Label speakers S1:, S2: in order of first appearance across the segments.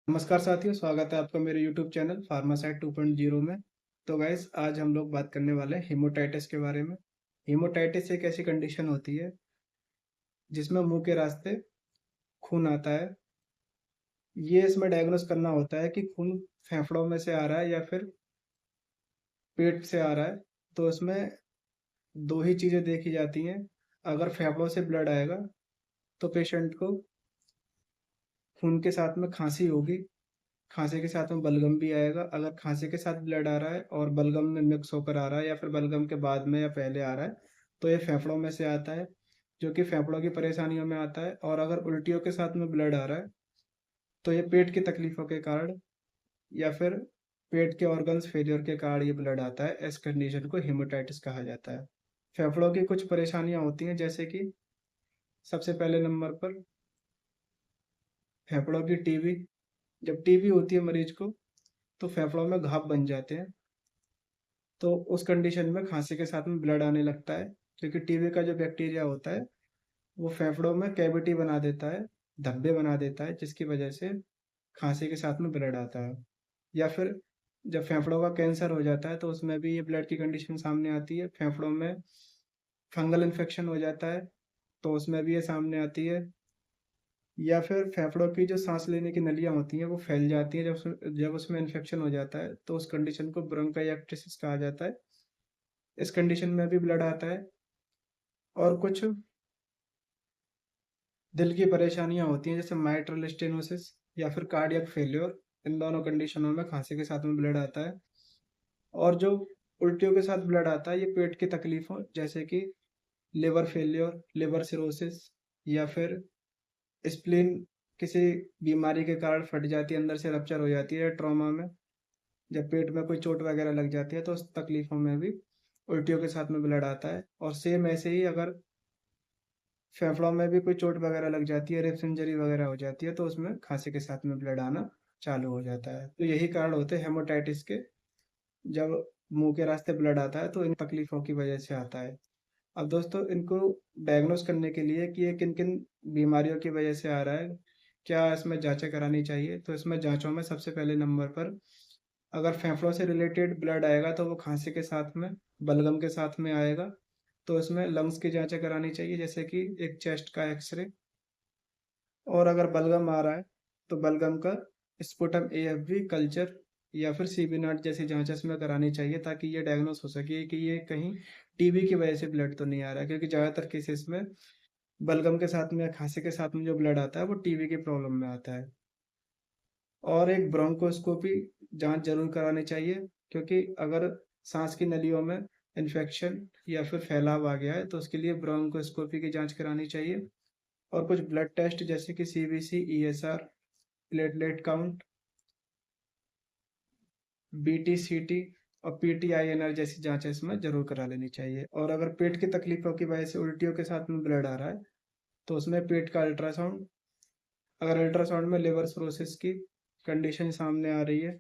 S1: नमस्कार साथियों, स्वागत है आपका मेरे यूट्यूब चैनल फार्मासाइट 2.0 में। तो गाइस आज हम लोग बात करने वाले हैं हेमोटाइटिस के बारे में। हेमोटाइटिस एक ऐसी कंडीशन होती है जिसमें मुंह के रास्ते खून आता है। ये इसमें डायग्नोस करना होता है कि खून फेफड़ों में से आ रहा है या फिर पेट से आ रहा है। तो इसमें दो ही चीज़ें देखी जाती हैं। अगर फेफड़ों से ब्लड आएगा तो पेशेंट को खून के साथ में खांसी होगी, खांसी के साथ में बलगम भी आएगा। अगर खांसी के साथ ब्लड आ रहा है और बलगम में मिक्स होकर आ रहा है या फिर बलगम के बाद में या पहले आ रहा है तो ये फेफड़ों में से आता है, जो कि फेफड़ों की परेशानियों में आता है। और अगर उल्टियों के साथ में ब्लड आ रहा है तो ये पेट की तकलीफ़ों के कारण या फिर पेट के ऑर्गन्स फेलियर के कारण ये ब्लड आता है। इस कंडीशन को हेमेटाइटिस कहा जाता है। फेफड़ों की कुछ परेशानियाँ होती हैं, जैसे कि सबसे पहले नंबर पर फेफड़ों की टीबी। जब टीबी होती है मरीज को तो फेफड़ों में घाव बन जाते हैं। तो उस कंडीशन में खांसी के साथ में ब्लड आने लगता है, क्योंकि टीबी का जो बैक्टीरिया होता है वो फेफड़ों में कैविटी बना देता है, धब्बे बना देता है, जिसकी वजह से खांसी के साथ में ब्लड आता है। या फिर जब फेफड़ों का कैंसर हो जाता है तो उसमें भी ये ब्लड की कंडीशन सामने आती है। फेफड़ों में फंगल इन्फेक्शन हो जाता है तो उसमें भी ये सामने आती है। या फिर फेफड़ों की जो सांस लेने की नलियाँ होती हैं वो फैल जाती हैं। जब उसमें इन्फेक्शन हो जाता है तो उस कंडीशन को ब्रोंकाइटिस कहा जाता है। इस कंडीशन में भी ब्लड आता है। और कुछ दिल की परेशानियां होती हैं, जैसे माइट्रल स्टेनोसिस या फिर कार्डियक फेल्योर। इन दोनों कंडीशनों में खांसी के साथ में ब्लड आता है। और जो उल्टियों के साथ ब्लड आता है ये पेट की तकलीफों, जैसे कि लिवर फेल्योर, लिवर सिरोसिस, या फिर स्प्लीन किसी बीमारी के कारण फट जाती है, अंदर से रप्चर हो जाती है ट्रॉमा में। जब पेट में कोई चोट वगैरह लग जाती है तो उस तकलीफों में भी उल्टियों के साथ में ब्लड आता है। और सेम ऐसे ही अगर फेफड़ों में भी कोई चोट वगैरह लग जाती है, रिब्स इंजरी वगैरह हो जाती है, तो उसमें खांसी के साथ में ब्लड आना चालू हो जाता है। तो यही कारण होते हैं हेमोटाइटिस के। जब मुंह के रास्ते ब्लड आता है तो इन तकलीफों की वजह से आता है। अब दोस्तों, इनको डायग्नोस करने के लिए कि ये किन किन बीमारियों की वजह से आ रहा है, क्या इसमें जांचें करानी चाहिए, तो इसमें जांचों में सबसे पहले नंबर पर अगर फेफड़ों से रिलेटेड ब्लड आएगा तो वो खांसी के साथ में बलगम के साथ में आएगा। तो इसमें लंग्स की जांचें करानी चाहिए, जैसे कि एक चेस्ट का एक्सरे। और अगर बलगम आ रहा है तो बलगम का स्पुटम एएफबी कल्चर या फिर सीबी नॉट जैसी जांच इसमें करानी चाहिए, ताकि ये डायग्नोस हो सके कि ये कहीं टीबी की वजह से ब्लड तो नहीं आ रहा है। क्योंकि ज़्यादातर केसेस में बलगम के साथ में या खांसी के साथ में जो ब्लड आता है वो टीबी की प्रॉब्लम में आता है। और एक ब्रोंकोस्कोपी जांच जरूर करानी चाहिए, क्योंकि अगर सांस की नलियों में इन्फेक्शन या फिर फैलाव आ गया है तो उसके लिए ब्रोंकोस्कोपी की जांच करानी चाहिए। और कुछ ब्लड टेस्ट जैसे कि सीबीसी, ईएसआर, प्लेटलेट काउंट, बीटीसीटी और पीटीआईएनआर जैसी जांचें इसमें जरूर करा लेनी चाहिए। और अगर पेट की तकलीफों की वजह से उल्टियों के साथ में ब्लड आ रहा है तो उसमें पेट का अल्ट्रासाउंड, अगर अल्ट्रासाउंड में लिवर सिरोसिस की कंडीशन सामने आ रही है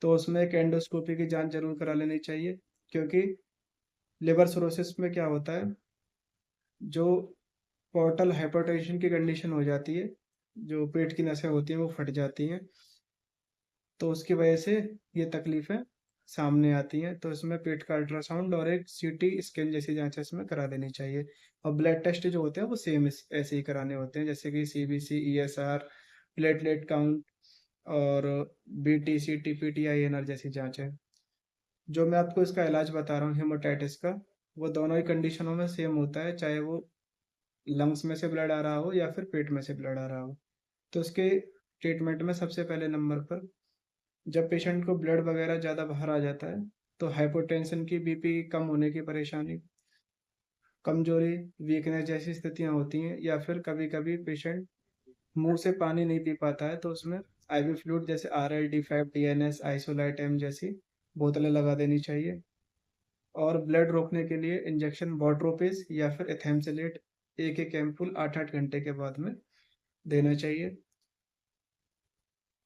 S1: तो उसमें एक एंडोस्कोपी की जांच जरूर करा लेनी चाहिए। क्योंकि लिवर सिरोसिस में क्या होता है, जो पोर्टल हाइपरटेंशन की कंडीशन हो जाती है, जो पेट की नसें होती हैं वो फट जाती हैं, तो उसकी वजह से ये तकलीफ़ें सामने आती हैं। तो इसमें पेट का अल्ट्रासाउंड और एक सीटी स्कैन जैसी जाँचें इसमें करा लेनी चाहिए। और ब्लड टेस्ट जो होते हैं वो सेम ऐसे ही कराने होते हैं, जैसे कि सीबीसी, ईएसआर, प्लेटलेट काउंट और बीटीसी, टीपीटी-आईएनआर जैसी जाँचें। जो मैं आपको इसका इलाज बता रहा हूँ हेमेटाइटिस का, वो दोनों ही कंडीशनों में सेम होता है, चाहे वो लंग्स में से ब्लड आ रहा हो या फिर पेट में से ब्लड आ रहा हो। तो उसके ट्रीटमेंट में सबसे पहले नंबर पर जब पेशेंट को ब्लड वगैरह ज़्यादा बाहर आ जाता है तो हाइपोटेंशन की, बीपी कम होने की परेशानी, कमजोरी, वीकनेस जैसी स्थितियाँ होती हैं। या फिर कभी-कभी पेशेंट मुंह से पानी नहीं पी पाता है तो उसमें आईवी फ्लूइड जैसे RLD5, डीएनएस, आइसोलाइट एम जैसी बोतलें लगा देनी चाहिए। और ब्लड रोकने के लिए इंजेक्शन वॉट्रोपेज या फिर एथेमसेलेट एक एम्पूल 8-8 घंटे के बाद में देना चाहिए।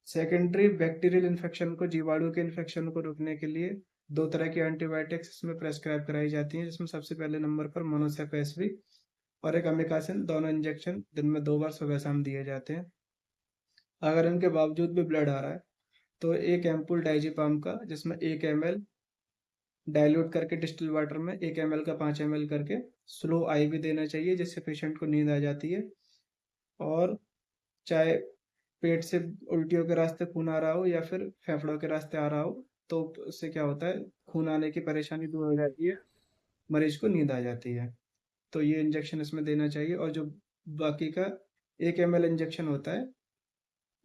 S1: सेकेंडरी बैक्टीरियल इन्फेक्शन को, जीवाणु के इन्फेक्शन को रोकने के लिए दो तरह की एंटीबायोटिक्स इसमें प्रेस्क्राइब कराई जाती हैं, जिसमें सबसे पहले नंबर पर मोनोसेफेसिविर और एक अमिकासिन, दोनों इंजेक्शन दिन में 2 बार सुबह शाम दिए जाते हैं। अगर इनके बावजूद भी ब्लड आ रहा है तो एक एम्पूल डाइजीपाम का, जिसमें 1 ml डाइल्यूट करके डिस्टिल वाटर में 1 ml का 5 ml करके स्लो IV देना चाहिए, जिससे पेशेंट को नींद आ जाती है। और चाहे पेट से उल्टियों के रास्ते खून आ रहा हो या फिर फेफड़ों के रास्ते आ रहा हो, तो उससे क्या होता है, खून आने की परेशानी दूर हो जाती है, मरीज को नींद आ जाती है। तो ये इंजेक्शन इसमें देना चाहिए। और जो बाकी का 1 ml इंजेक्शन होता है,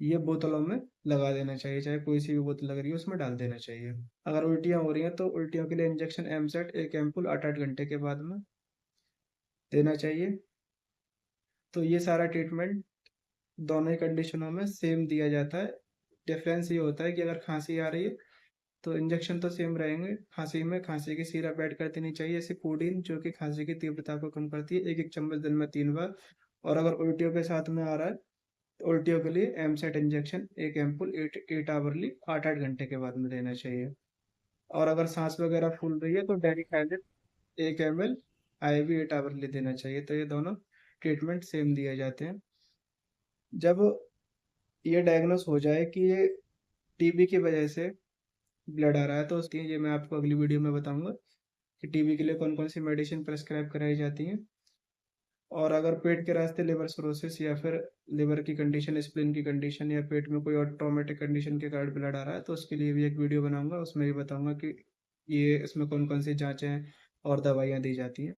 S1: ये बोतलों में लगा देना चाहिए, चाहे कोई सी भी बोतल लग रही है उसमें डाल देना चाहिए। अगर उल्टियाँ हो रही हैं तो उल्टियों के लिए इंजेक्शन एमसेट 1 एम्पूल 8-8 घंटे के बाद में देना चाहिए। तो ये सारा ट्रीटमेंट दोनों ही कंडीशनों में सेम दिया जाता है। डिफरेंस ये होता है कि अगर खांसी आ रही है तो इंजेक्शन तो सेम रहेंगे। खांसी में खांसी की सिरप ऐड कर देनी चाहिए, जैसे कोडीन, जो कि खांसी की तीव्रता को कम करती है, 1-1 चम्मच दिन में 3 बार। और अगर उल्टियों के साथ में आ रहा है तो उल्टियों के लिए एमसेट इंजेक्शन 1 एम्पूल 8 8 आवरली 8-8 घंटे के बाद में देना चाहिए। और अगर सांस वगैरह फूल रही है तो डेनिकाइलिन 1 ml IV 8 आवरली देना चाहिए। तो ये दोनों ट्रीटमेंट सेम दिए जाते हैं। जब ये डायग्नोस हो जाए कि ये टीबी की वजह से ब्लड आ रहा है, तो उसकी ये मैं आपको अगली वीडियो में बताऊंगा कि टीबी के लिए कौन कौन सी मेडिसिन प्रेस्क्राइब कराई जाती हैं। और अगर पेट के रास्ते लिवर सिरोसिस या फिर लिवर की कंडीशन, स्प्लीन की कंडीशन, या पेट में कोई और ट्रॉमेटिक कंडीशन के कारण ब्लड आ रहा है, तो उसके लिए भी एक वीडियो बनाऊंगा, उसमें भी बताऊंगा कि ये इसमें कौन कौन सी जांचें और दवाइयाँ दी जाती हैं।